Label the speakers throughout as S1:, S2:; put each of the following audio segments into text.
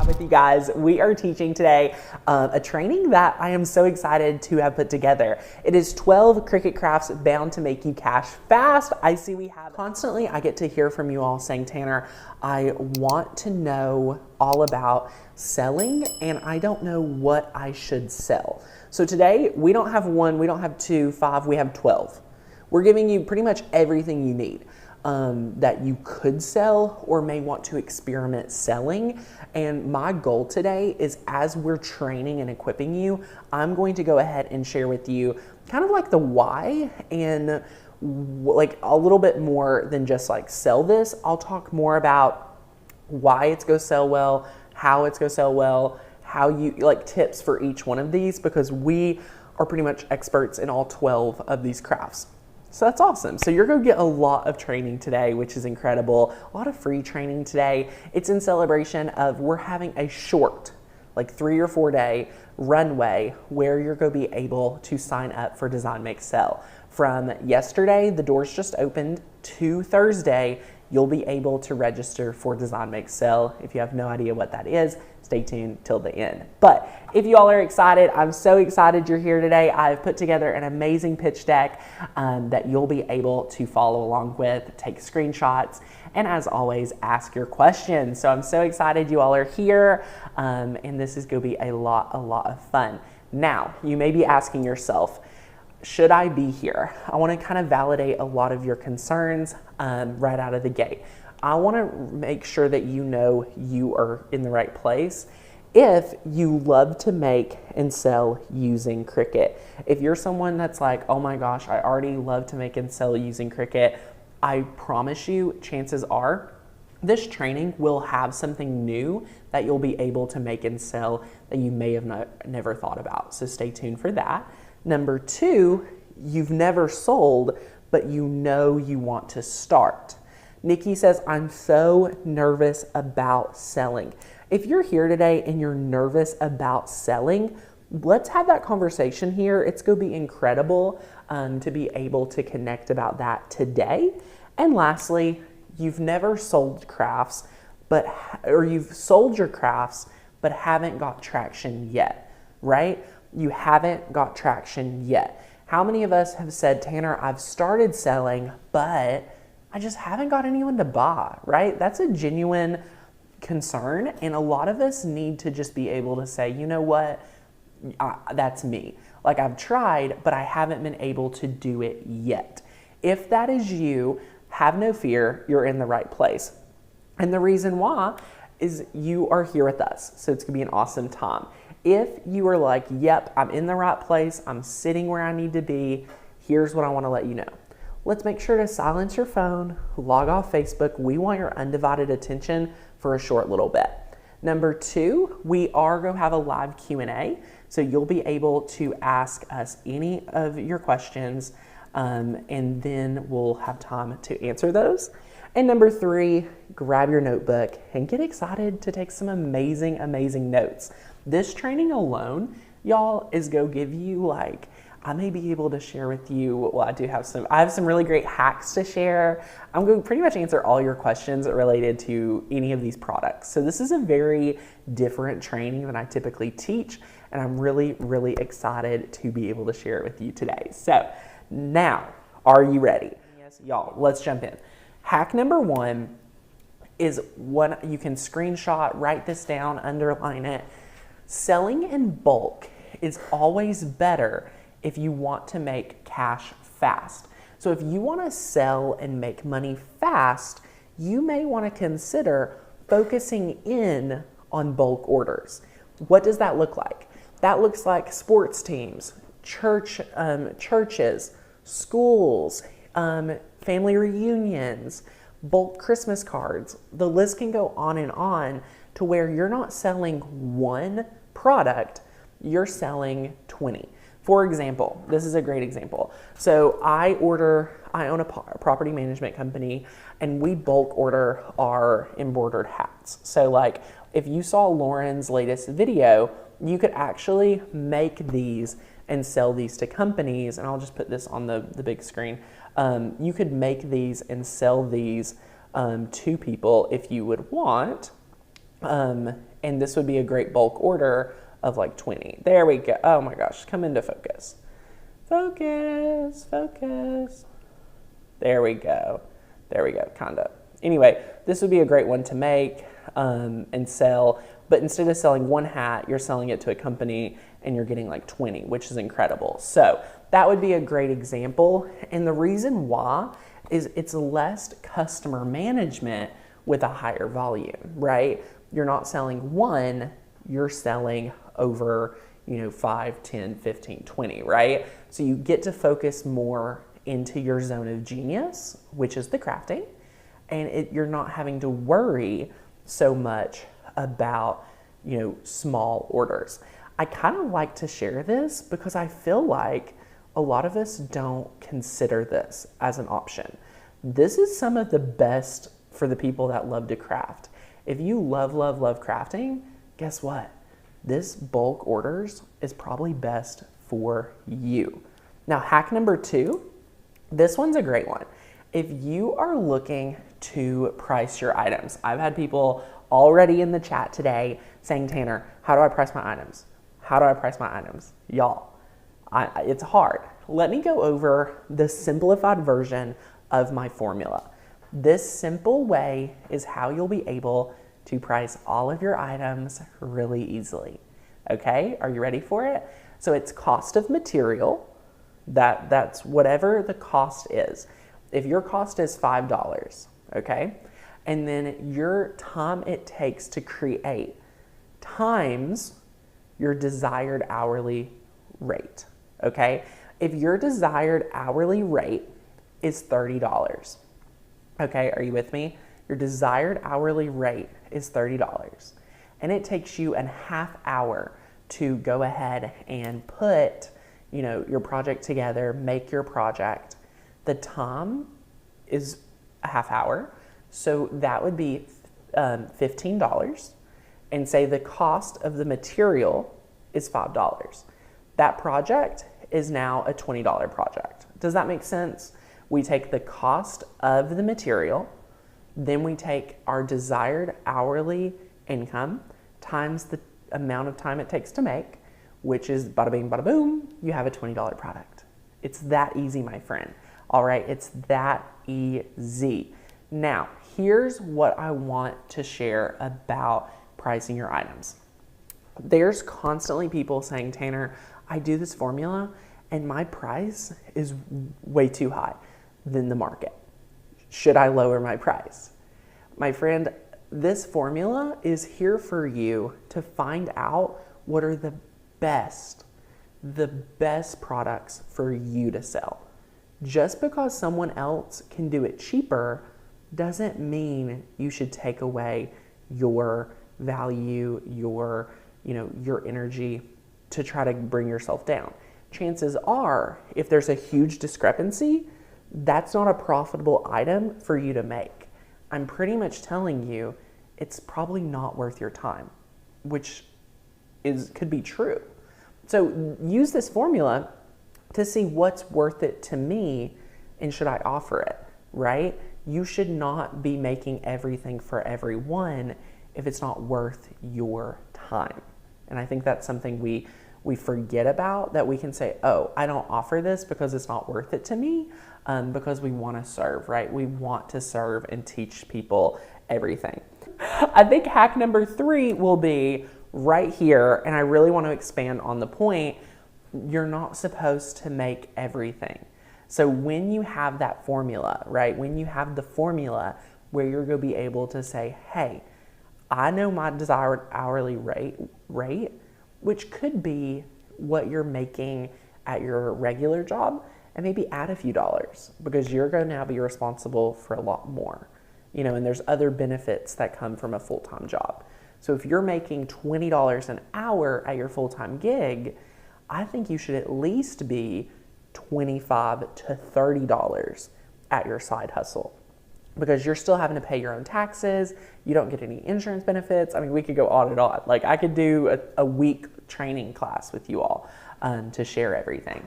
S1: with you guys. We are teaching today a training that I am so excited to have put together. It is 12 Cricut crafts bound to make you cash fast. I see we have constantly, I get to hear from you all saying, Tanner, I want to know all about selling and I don't know what I should sell. So today we don't have one, we don't have two, five, we have 12. We're giving you pretty much everything you need that you could sell or may want to experiment selling. And my goal today is, as we're training and equipping you, I'm going to go ahead and share with you kind of like the why and like a little bit more than just like sell this. I'll talk more about why it's going to sell well, how it's going to sell well, how you like tips for each one of these, because we are pretty much experts in all 12 of these crafts. So that's awesome. So you're going to get a lot of training today, which is incredible. A lot of free training today. It's in celebration of we're having a short, like 3 or 4 day runway where you're going to be able to sign up for Design Make Sell. From yesterday, the doors just opened, to Thursday, you'll be able to register for Design Make Sell. If you have no idea what that is, stay tuned till the end. But if you all are excited, I'm so excited you're here today. I've put together an amazing pitch deck that you'll be able to follow along with, take screenshots, and as always, ask your questions. So I'm so excited you all are here, and this is going to be a lot of fun. Now, you may be asking yourself, should I be here? I want to kind of validate a lot of your concerns right out of the gate. I want to make sure that you know you are in the right place. If you love to make and sell using Cricut, if you're someone that's like, oh my gosh, I already love to make and sell using Cricut, I promise you, chances are this training will have something new that you'll be able to make and sell that you may have never thought about. So stay tuned for that. Number 2, you've never sold, but you know you want to start. Nikki says, I'm so nervous about selling. If you're here today and you're nervous about selling, let's have that conversation here. It's going to be incredible to be able to connect about that today. And lastly, you've never sold crafts, or you've sold your crafts, but haven't got traction yet, right? You haven't got traction yet. How many of us have said, Tanner, I've started selling, but I just haven't got anyone to buy, right? That's a genuine concern. And a lot of us need to just be able to say, you know what, that's me. Like I've tried, but I haven't been able to do it yet. If that is you, have no fear, you're in the right place. And the reason why is you are here with us. So it's gonna be an awesome time. If you are like, yep, I'm in the right place, I'm sitting where I need to be, here's what I wanna let you know. Let's make sure to silence your phone, log off Facebook. We want your undivided attention for a short little bit. Number 2, we are going to have a live Q&A. So you'll be able to ask us any of your questions, and then we'll have time to answer those. And number 3, grab your notebook and get excited to take some amazing notes. This training alone, y'all, is going to give you like, I may be able to share with you, well, I have some really great hacks to share. I'm going to pretty much answer all your questions related to any of these products. So this is a very different training than I typically teach, and I'm really excited to be able to share it with you today. So now, are you ready? Yes, y'all, let's jump in. Hack number 1 is one you can screenshot, write this down, underline it. Selling in bulk is always better if you want to make cash fast. So if you want to sell and make money fast, you may want to consider focusing in on bulk orders. What does that look like? That looks like sports teams, churches, schools, family reunions, bulk Christmas cards. The list can go on to where you're not selling one product, you're selling 20. For example, this is a great example. So I own a property management company, and we bulk order our embroidered hats. So like if you saw Lauren's latest video, you could actually make these and sell these to companies. And I'll just put this on the big screen. You could make these and sell these to people if you would want. And this would be a great bulk order of like 20. There we go. Oh my gosh, come into focus. Focus, focus. There we go. There we go, kind of. Anyway, this would be a great one to make and sell. But instead of selling one hat, you're selling it to a company and you're getting like 20, which is incredible. So that would be a great example. And the reason why is it's less customer management with a higher volume, right? You're not selling one, you're selling over, 5, 10, 15, 20, right? So you get to focus more into your zone of genius, which is the crafting, and you're not having to worry so much about, small orders. I kind of like to share this because I feel like a lot of us don't consider this as an option. This is some of the best for the people that love to craft. If you love, love, love crafting, guess what? This bulk orders is probably best for you. Now, hack number 2, this one's a great one. If you are looking to price your items, I've had people already in the chat today saying, Tanner, how do I price my items? How do I price my items? Y'all, it's hard. Let me go over the simplified version of my formula. This simple way is how you'll be able to price all of your items really easily. Okay, are you ready for it? So it's cost of material. That's whatever the cost is. If your cost is $5, okay, and then your time it takes to create times your desired hourly rate, okay? If your desired hourly rate is $30, okay, are you with me? Your desired hourly rate is $30, and it takes you a half hour to go ahead and put, your project together, make your project. The time is a half hour, so that would be $15, and say the cost of the material is $5. That project is now a $20 project. Does that make sense? We take the cost of the material, then we take our desired hourly income times the amount of time it takes to make, which is bada bing, bada boom, you have a $20 product. It's that easy, my friend. All right, it's that easy. Now, here's what I want to share about pricing your items. There's constantly people saying, Tanner, I do this formula and my price is way too high than the market. Should I lower my price? My friend, this formula is here for you to find out what are the best products for you to sell. Just because someone else can do it cheaper doesn't mean you should take away your value, your energy to try to bring yourself down. Chances are, if there's a huge discrepancy, that's not a profitable item for you to make. I'm pretty much telling you it's probably not worth your time, which could be true. So use this formula to see what's worth it to me and should I offer it, right? You should not be making everything for everyone if it's not worth your time. And I think that's something we forget about, that we can say, oh, I don't offer this because it's not worth it to me, because we want to serve, right? We want to serve and teach people everything. I think hack number 3 will be right here, and I really want to expand on the point, you're not supposed to make everything. So when you have that formula, right, when you have the formula where you're going to be able to say, hey, I know my desired hourly rate, which could be what you're making at your regular job, and maybe add a few dollars because you're going to now be responsible for a lot more, and there's other benefits that come from a full-time job. So if you're making $20 an hour at your full-time gig, I think you should at least be $25 to $30 at your side hustle, because you're still having to pay your own taxes. You don't get any insurance benefits. I mean, we could go on and on. Like, I could do a week training class with you all to share everything.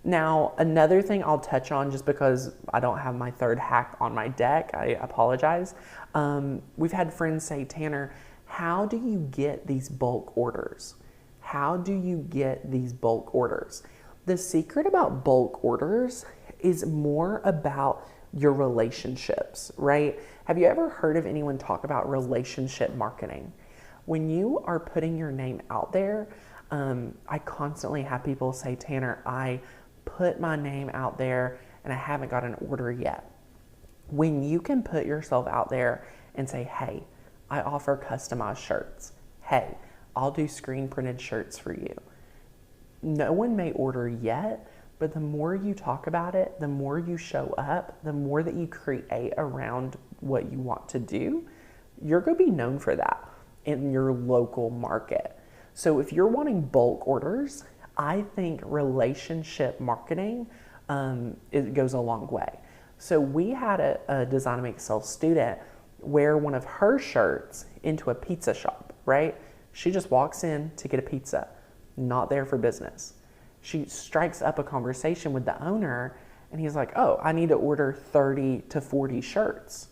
S1: Now, another thing I'll touch on, just because I don't have my third hack on my deck, I apologize. We've had friends say, Tanner, How do you get these bulk orders? How do you get these bulk orders? The secret about bulk orders is more about your relationships, right? Have you ever heard of anyone talk about relationship marketing? When you are putting your name out there, I constantly have people say, Tanner, I put my name out there and I haven't got an order yet. When you can put yourself out there and say, hey, I offer customized shirts. Hey, I'll do screen printed shirts for you. No one may order yet, but the more you talk about it, the more you show up, the more that you create around what you want to do, you're going to be known for that in your local market. So if you're wanting bulk orders, I think relationship marketing, it goes a long way. So we had a Design Make Sell student wear one of her shirts into a pizza shop, right? She just walks in to get a pizza, not there for business. She strikes up a conversation with the owner and he's like, oh, I need to order 30 to 40 shirts.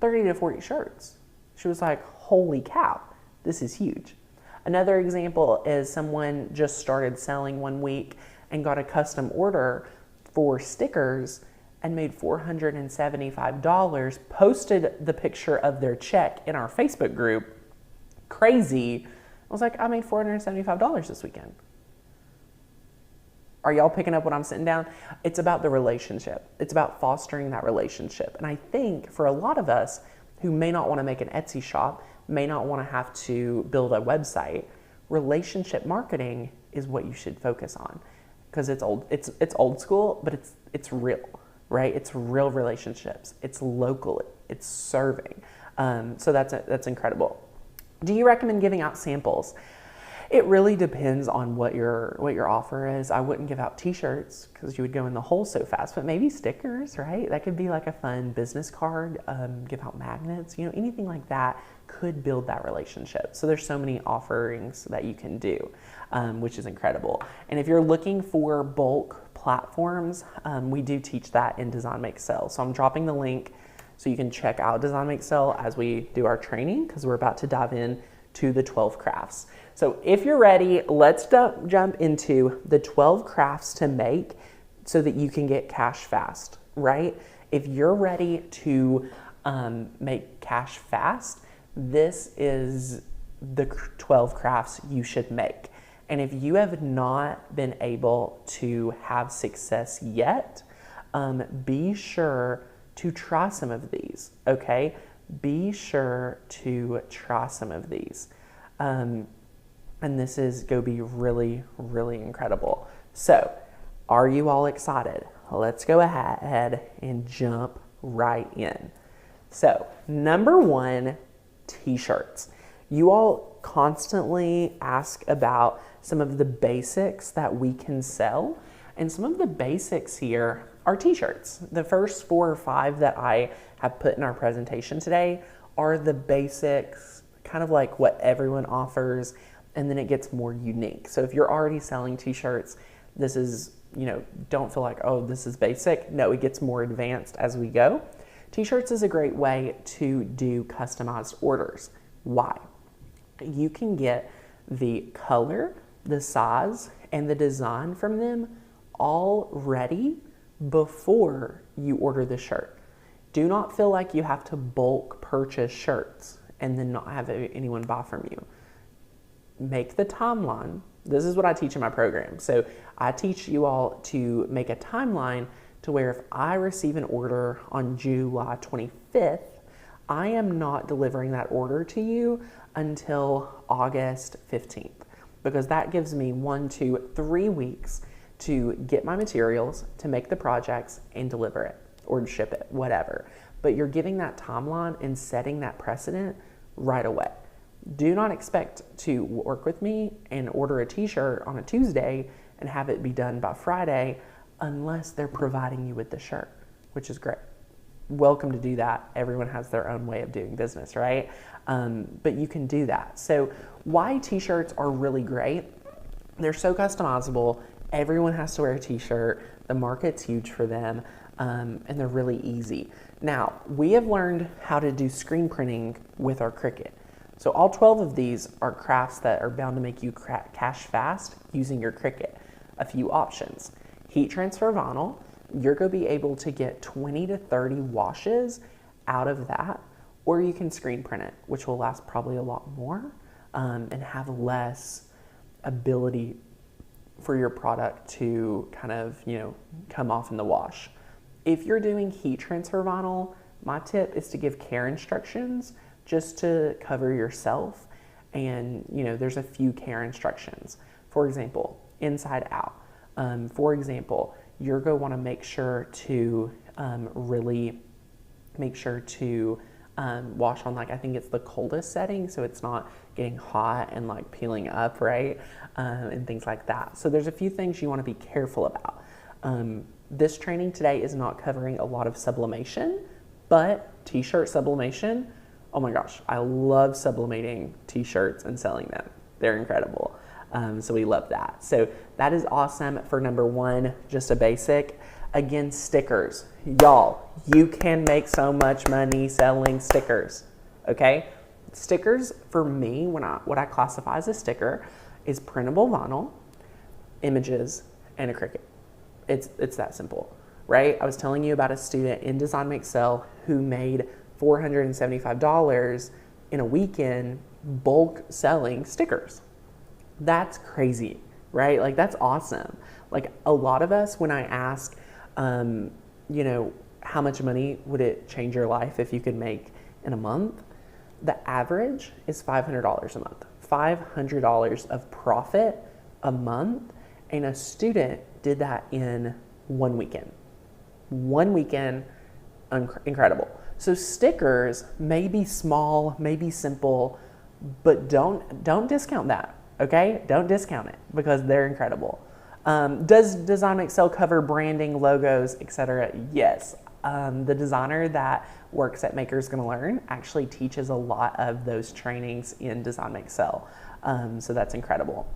S1: 30 to 40 shirts. She was like, holy cow, this is huge. Another example is someone just started selling one week and got a custom order for stickers and made $475, posted the picture of their check in our Facebook group. Crazy. I was like, I made $475 this weekend. Are y'all picking up what I'm sitting down? It's about the relationship. It's about fostering that relationship. And I think for a lot of us who may not want to make an Etsy shop, may not want to have to build a website, relationship marketing is what you should focus on, because it's old school, but it's real, right? It's real relationships. It's local. It's serving. So that's incredible. Do you recommend giving out samples? It really depends on what your offer is. I wouldn't give out T-shirts because you would go in the hole so fast, but maybe stickers, right? That could be like a fun business card. Give out magnets, anything like that could build that relationship. So there's so many offerings that you can do, which is incredible. And if you're looking for bulk platforms, we do teach that in Design Make Sell. So I'm dropping the link so you can check out Design Make Sell as we do our training, because we're about to dive in to the 12 crafts. So if you're ready, let's jump into the 12 crafts to make so that you can get cash fast, right? If you're ready to make cash fast, this is the 12 crafts you should make. And if you have not been able to have success yet, be sure to try some of these, okay? Be sure to try some of these. And this is going to be really, really incredible. So, are you all excited? Let's go ahead and jump right in. So, number one, T-shirts. You all constantly ask about some of the basics that we can sell, and some of the basics here are T-shirts. The first 4 or 5 that I have put in our presentation today are the basics, kind of like what everyone offers, and then it gets more unique. So if you're already selling T-shirts, this is, don't feel like, oh, this is basic. No, it gets more advanced as we go. T-shirts is a great way to do customized orders. Why? You can get the color, the size, and the design from them all ready before you order the shirt. Do not feel like you have to bulk purchase shirts and then not have anyone buy from you. Make the timeline. This is what I teach in my program. So I teach you all to make a timeline to where if I receive an order on July 25th, I am not delivering that order to you until August 15th, because that gives me 1, 2, 3 weeks to get my materials, to make the projects and deliver it or ship it, whatever. But you're giving that timeline and setting that precedent right away. Do not expect to work with me and order a T-shirt on a Tuesday and have it be done by Friday unless they're providing you with the shirt, which is great. Welcome to do that. Everyone has their own way of doing business, right? But you can do that. So why T-shirts are really great? They're so customizable. Everyone has to wear a T-shirt. The market's huge for them, and they're really easy. Now, we have learned how to do screen printing with our Cricut. So all 12 of these are crafts that are bound to make you cash fast using your Cricut. A few options. Heat transfer vinyl, you're going to be able to get 20 to 30 washes out of that, or you can screen print it, which will last probably a lot more and have less ability for your product to kind of, come off in the wash. If you're doing heat transfer vinyl, my tip is to give care instructions just to cover yourself. And, there's a few care instructions. For example, inside out. For example, you're going to want to make sure to really make sure to wash on, I think it's the coldest setting, so it's not getting hot and peeling up, right? And things like that. So there's a few things you want to be careful about. This training today is not covering a lot of sublimation, but t-shirt sublimation, oh my gosh, I love sublimating t-shirts and selling them. They're incredible. So we love that. So that is awesome for number one, just a basic. Again, stickers. Y'all, you can make so much money selling stickers, okay? Stickers, for me, what I classify as a sticker is printable vinyl, images, and a Cricut. It's that simple, right? I was telling you about a student in Design Make Sell who made $475 in a weekend bulk selling stickers. That's crazy, right? That's awesome. A lot of us, when I ask, how much money would it change your life if you could make in a month? The average is $500 a month. $500 of profit a month, and a student did that in 1 weekend. 1 weekend, incredible. So stickers may be small, may be simple, but don't discount that, okay? Don't discount it because they're incredible. Does Design Make Sell cover branding, logos, etc.? Yes. The designer that works at Makers Gonna Learn actually teaches a lot of those trainings in Design Make Sell. So that's incredible.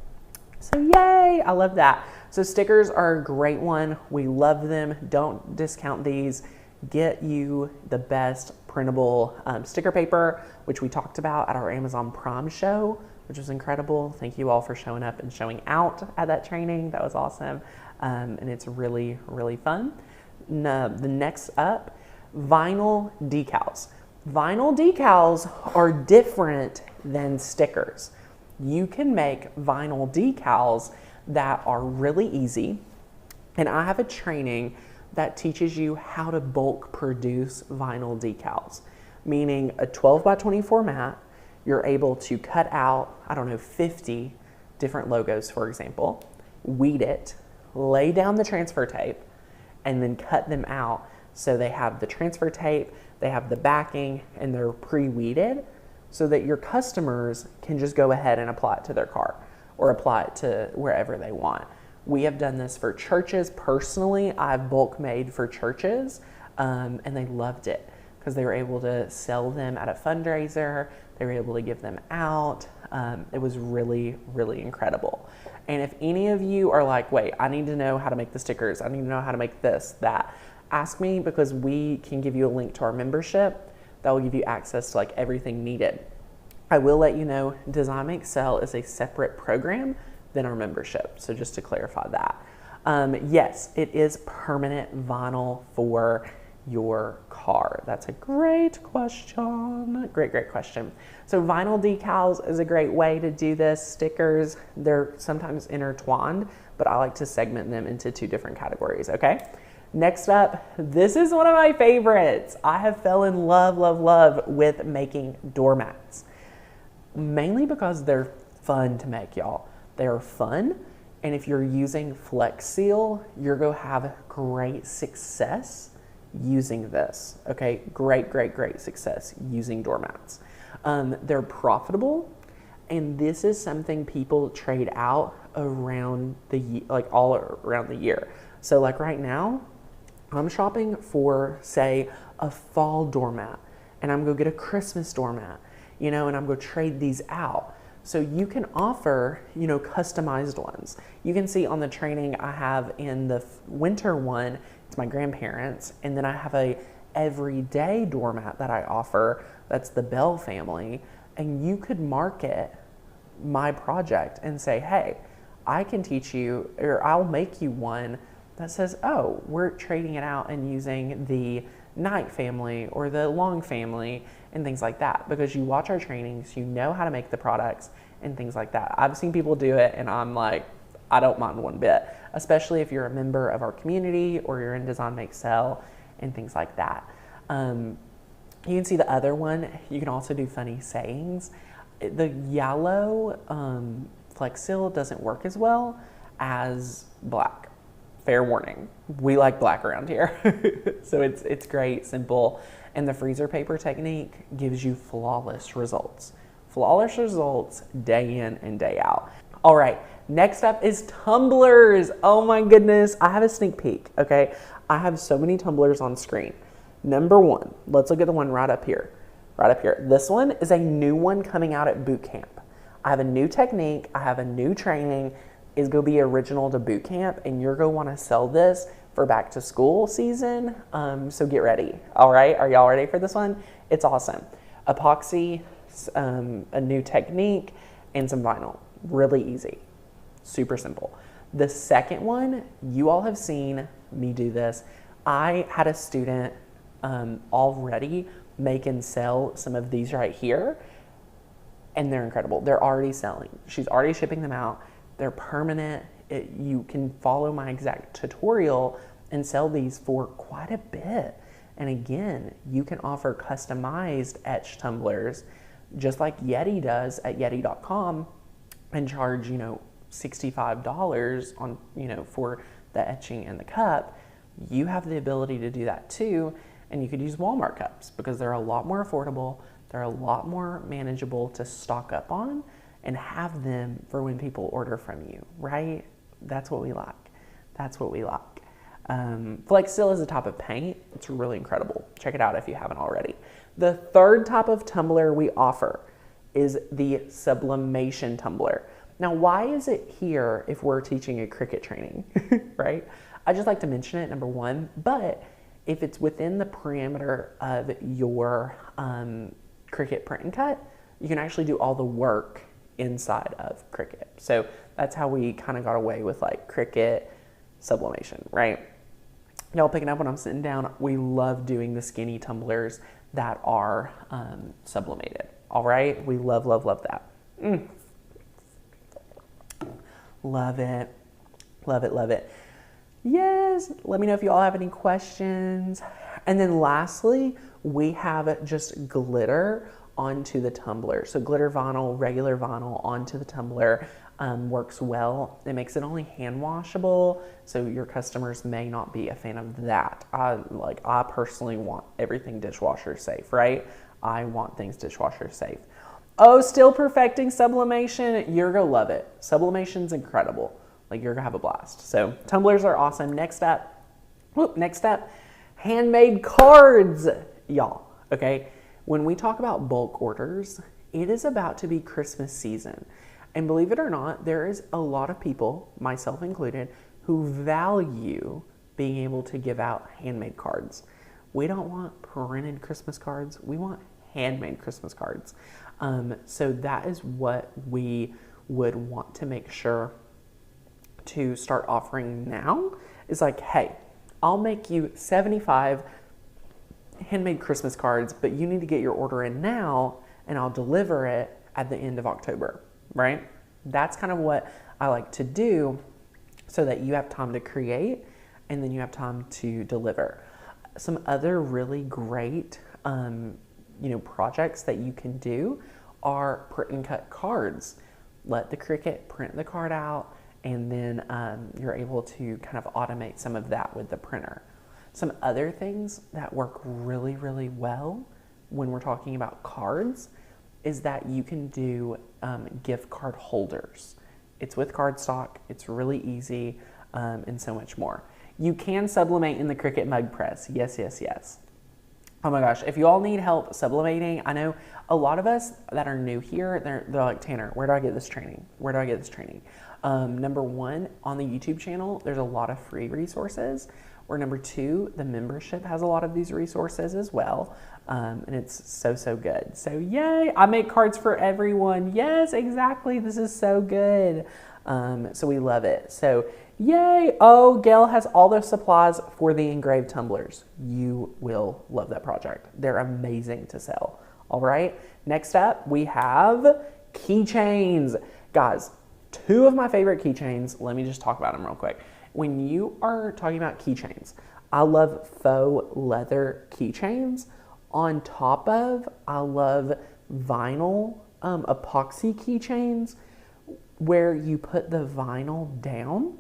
S1: So yay, I love that. So stickers are a great one. We love them. Don't discount these. Get you the best printable sticker paper, which we talked about at our Amazon Prime show, which was incredible. Thank you all for showing up and showing out at that training. That was awesome. And it's really, really fun. The next up, vinyl decals. Vinyl decals are different than stickers. You can make vinyl decals that are really easy. And I have a training that teaches you how to bulk produce vinyl decals, meaning a 12 by 20 format. You're able to cut out, 50 different logos, for example, weed it, lay down the transfer tape, and then cut them out so they have the transfer tape, they have the backing, and they're pre-weeded so that your customers can just go ahead and apply it to their cart or apply it to wherever they want. We have done this for churches. Personally, I've bulk made for churches, and they loved it because they were able to sell them at a fundraiser. They were able to give them out. It was really, really incredible. And if any of you are like, wait, I need to know how to make the stickers, I need to know how to make this, that, ask me, because we can give you a link to our membership that will give you access to everything needed. I will let you know, Design Make Sell is a separate program than our membership. So just to clarify that. Yes, it is permanent vinyl for your car. That's a great question. Great question. So vinyl decals is a great way to do this. Stickers, they're sometimes intertwined, but I like to segment them into two different categories, okay? Next up, this is one of my favorites. I have fell in love with making doormats. Mainly because they're fun to make, y'all. They're fun, and if you're using Flex Seal, you're going to have great success using this, okay? Great success using doormats. They're profitable, and this is something people trade out around all around the year. So right now, I'm shopping for, say, a fall doormat, and I'm going to get a Christmas doormat, and I'm going to trade these out. So you can offer, customized ones. You can see on the training I have in the winter one, it's my grandparents, and then I have a everyday doormat that I offer. That's the Bell family. and you could market my project and say, hey, I can teach you, or I'll make you one that says, oh, we're trading it out and using the Knight family or the Long family and things like that, because you watch our trainings, you know how to make the products and things like that. I've seen people do it and I'm like, I don't mind one bit, especially if you're a member of our community or you're in Design Make Sell and things like that. You can see the other one. You can also do funny sayings. The yellow Flex Seal doesn't work as well as black. Fair warning. We like black around here. So it's great, simple. And the freezer paper technique gives you flawless results. Flawless results day in and day out. All right, next up is tumblers. Oh my goodness, I have a sneak peek, okay? I have so many tumblers on screen. Number one, let's look at the one right up here. Right up here. This one is a new one coming out at boot camp. I have a new technique. I have a new training. It's going to be original to boot camp, and you're going to want to sell this for back to school season. So get ready. All right. Are y'all ready for this one? It's awesome. Epoxy, a new technique, and some vinyl. Really easy. Super simple. The second one, you all have seen me do this. I had a student already make and sell some of these right here, and they're incredible. They're already selling. She's already shipping them out. They're permanent. You can follow my exact tutorial and sell these for quite a bit. And again, you can offer customized etched tumblers just like Yeti does at yeti.com and charge, $65 on, for the etching and the cup. You have the ability to do that too. And you could use Walmart cups because they're a lot more affordable. They're a lot more manageable to stock up on and have them for when people order from you, right? That's what we like. That's what we like. Flex Seal is a type of paint. It's really incredible. Check it out if you haven't already. The third type of tumbler we offer is the sublimation tumbler. Now, why is it here if we're teaching a Cricut training, right? I just like to mention it, number one, but if it's within the parameter of your Cricut print and cut, you can actually do all the work inside of Cricut. So that's how we kind of got away with like Cricut sublimation, right? Y'all picking up when I'm sitting down, we love doing the skinny tumblers that are sublimated, all right? We love, love, love that. Love it, love it, love it. Yes, let me know if you all have any questions. And then lastly, we have just glitter onto the tumbler. So glitter vinyl, regular vinyl onto the tumbler works well. It makes it only hand washable, so your customers may not be a fan of that. I personally want everything dishwasher safe, right? I want things dishwasher safe. Oh, still perfecting sublimation? You're gonna love it. Sublimation's incredible. Like, you're gonna have a blast. So tumblers are awesome. Next up, handmade cards, y'all, okay? When we talk about bulk orders, it is about to be Christmas season. And believe it or not, there is a lot of people, myself included, who value being able to give out handmade cards. We don't want printed Christmas cards. We want handmade Christmas cards. So that is what we would want to make sure to start offering now, is like, hey, I'll make you 75 handmade Christmas cards, but you need to get your order in now and I'll deliver it at the end of October, right? That's kind of what I like to do so that you have time to create and then you have time to deliver. Some other really great projects that you can do are print and cut cards. Let the Cricut print the card out, and then you're able to kind of automate some of that with the printer. Some other things that work really, really well when we're talking about cards is that you can do gift card holders. It's with cardstock, it's really easy, and so much more. You can sublimate in the Cricut mug press. Yes, yes, yes. Oh my gosh, if you all need help sublimating, I know a lot of us that are new here, they're like, Tanner, where do I get this training? Where do I get this training? Number one, on the YouTube channel, there's a lot of free resources. Or number 2, the membership has a lot of these resources as well. And it's so, so good. So yay, I make cards for everyone. Yes, exactly. This is so good. So we love it. So yay. Oh, Gail has all those supplies for the engraved tumblers. You will love that project. They're amazing to sell. All right. Next up, we have keychains. Guys, 2 of my favorite keychains. Let me just talk about them real quick. When you are talking about keychains, I love faux leather keychains. On top of, I love vinyl epoxy keychains where you put the vinyl down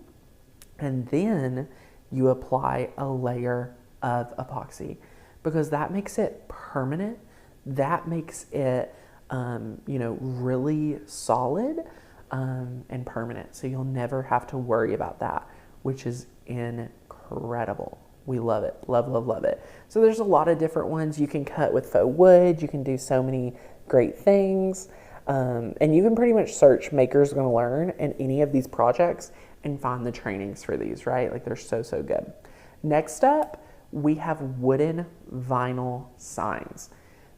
S1: and then you apply a layer of epoxy, because that makes it permanent. That makes it, really solid and permanent. So you'll never have to worry about that, which is incredible. We love it. Love, love, love it. So there's a lot of different ones. You can cut with faux wood. You can do so many great things. And you can pretty much search Makers Gonna Learn in any of these projects and find the trainings for these, right? Like they're so, so good. Next up, we have wooden vinyl signs.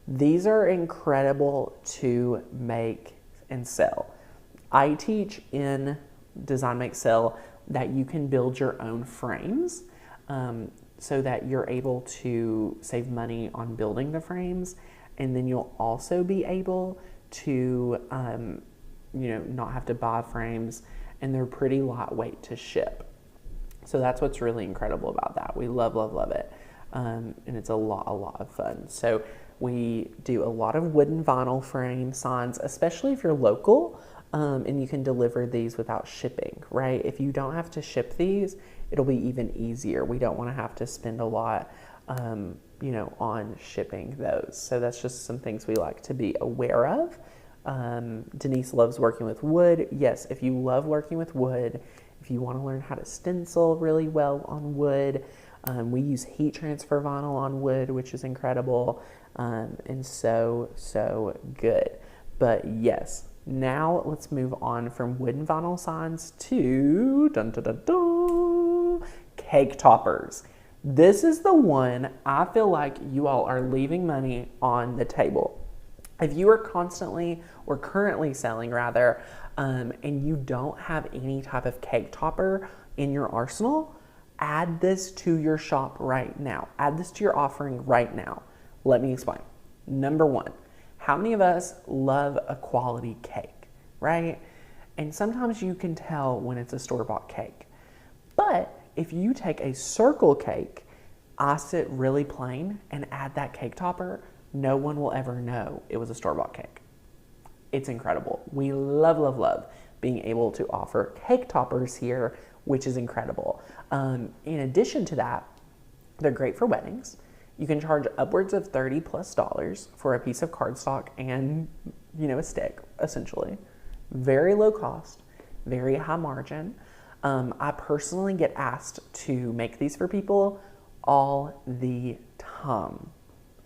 S1: These are incredible to make and sell. I teach in Design Make Sell that you can build your own frames so that you're able to save money on building the frames, and then you'll also be able to not have to buy frames, and they're pretty lightweight to ship. So that's what's really incredible about that. We love, love, love it. And it's a lot of fun. So we do a lot of wooden vinyl frame signs, especially if you're local. And you can deliver these without shipping, right? If you don't have to ship these, it'll be even easier. We don't want to have to spend a lot, on shipping those. So that's just some things we like to be aware of. Denise loves working with wood. Yes, if you love working with wood, if you want to learn how to stencil really well on wood, we use heat transfer vinyl on wood, which is incredible, and so, so good. But yes, now let's move on from wooden vinyl signs to cake toppers. This is the one I feel like you all are leaving money on the table. If you are constantly or currently selling rather, and you don't have any type of cake topper in your arsenal, add this to your shop right now. Add this to your offering right now. Let me explain. Number 1, how many of us love a quality cake, right? And sometimes you can tell when it's a store-bought cake. But if you take a circle cake, ice it really plain, and add that cake topper, no one will ever know it was a store-bought cake. It's incredible. We love, love, love being able to offer cake toppers here, which is incredible. In addition to that, they're great for weddings. You can charge upwards of $30+ for a piece of cardstock and, a stick, essentially. Very low cost, very high margin. I personally get asked to make these for people all the time,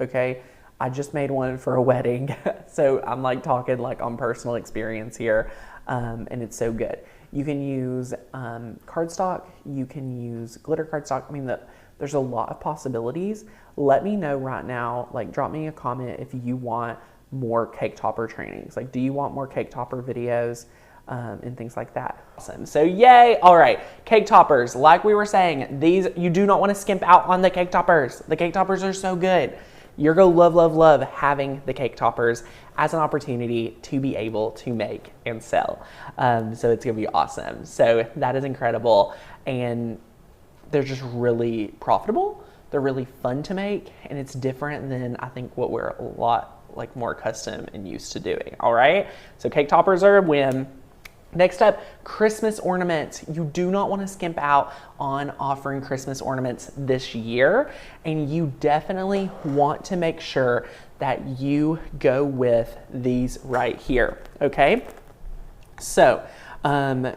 S1: okay? I just made one for a wedding, so I'm talking on personal experience here, and it's so good. You can use cardstock, you can use glitter cardstock. I mean, there's a lot of possibilities. Let me know right now, drop me a comment if you want more cake topper trainings. Do you want more cake topper videos and things like that? Awesome. So yay. All right. Cake toppers. Like we were saying, these, you do not want to skimp out on the cake toppers. The cake toppers are so good. You're going to love, love, love having the cake toppers as an opportunity to be able to make and sell. So it's going to be awesome. So that is incredible. And they're just really profitable. They're really fun to make. And it's different than I think what we're a lot more custom and used to doing. All right. So cake toppers are a win. Next up, Christmas ornaments. You do not want to skimp out on offering Christmas ornaments this year, and you definitely want to make sure that you go with these right here, okay? So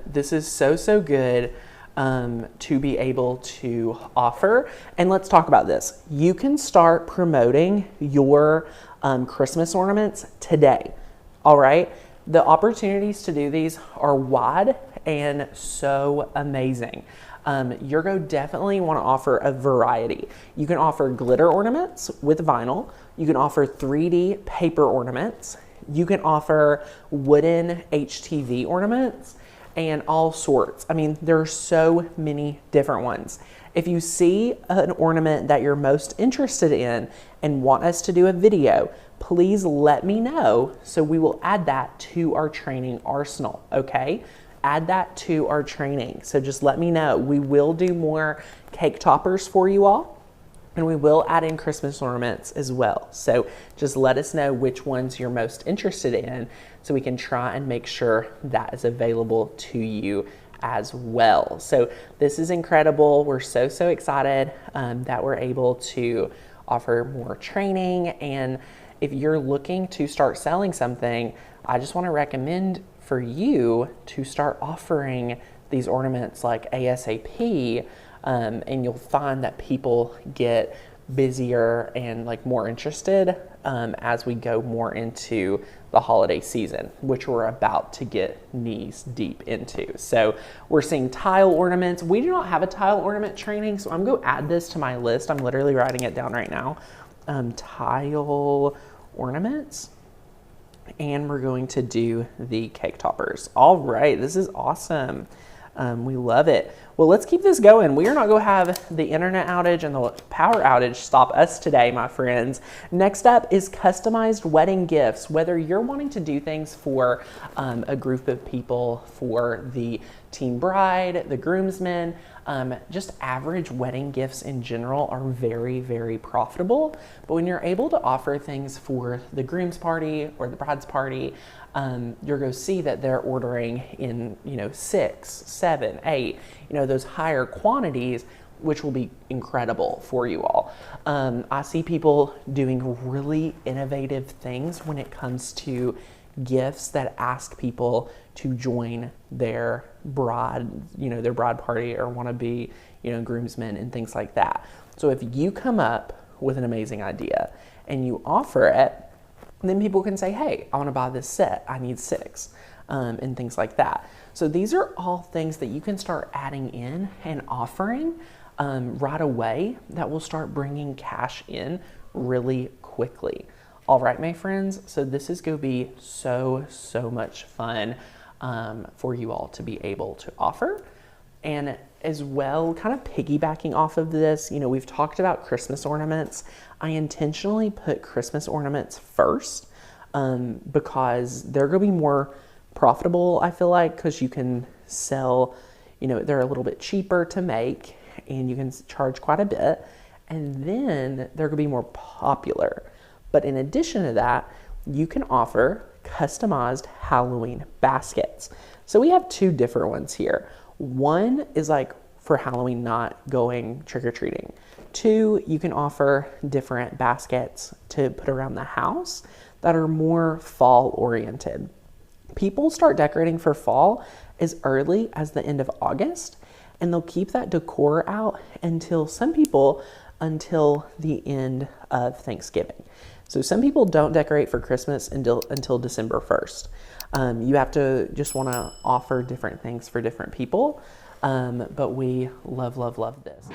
S1: this is so, so good to be able to offer, and let's talk about this. You can start promoting your Christmas ornaments today, all right? The opportunities to do these are wide and so amazing. you're going to definitely want to offer a variety. You can offer glitter ornaments with vinyl. You can offer 3D paper ornaments. You can offer wooden HTV ornaments and all sorts. I mean, there are so many different ones. If you see an ornament that you're most interested in and want us to do a video, please let me know so we will add that to our training arsenal, okay? Add that to our training. So just let me know. We will do more cake toppers for you all, and we will add in Christmas ornaments as well. So just let us know which ones you're most interested in so we can try and make sure that is available to you as well. So this is incredible. We're so excited that we're able to offer more training. And if you're looking to start selling something, I just want to recommend for you to start offering these ornaments like ASAP, and you'll find that people get busier and like more interested as we go more into the holiday season, which we're about to get knees deep into. So we're seeing tile ornaments. We do not have a tile ornament training, so I'm going to add this to my list. I'm literally writing it down right now. Tile ornaments. And we're going to do the cake toppers. All right, this is awesome. We love it. Well, let's keep this going. We are not going to have the internet outage and the power outage stop us today, my friends. Next up is customized wedding gifts. Whether you're wanting to do things for a group of people, for the teen bride, the groomsmen, just average wedding gifts in general are very profitable. But when you're able to offer things for the groom's party or the bride's party, you're going to see that they're ordering in, 6, 7, 8, those higher quantities, which will be incredible for you all. I see people doing really innovative things when it comes to gifts that ask people to join their bride, their bride party, or want to be, groomsmen and things like that. So if you come up with an amazing idea and you offer it, then people can say, hey, I want to buy this set. I need 6, and things like that. So these are all things that you can start adding in and offering right away that will start bringing cash in really quickly. All right, my friends, so this is going to be so much fun for you all to be able to offer. And as well, kind of piggybacking off of this, we've talked about Christmas ornaments. I intentionally put Christmas ornaments first because they're going to be more profitable, I feel like, because you can sell, they're a little bit cheaper to make and you can charge quite a bit. And then they're going to be more popular. But in addition to that, you can offer customized Halloween baskets. So we have 2 different ones here. One is like for Halloween, not going trick-or-treating. 2, you can offer different baskets to put around the house that are more fall-oriented. People start decorating for fall as early as the end of August, and they'll keep that decor out until the end of Thanksgiving. So some people don't decorate for Christmas until December 1st. You have to just want to offer different things for different people. But we love this.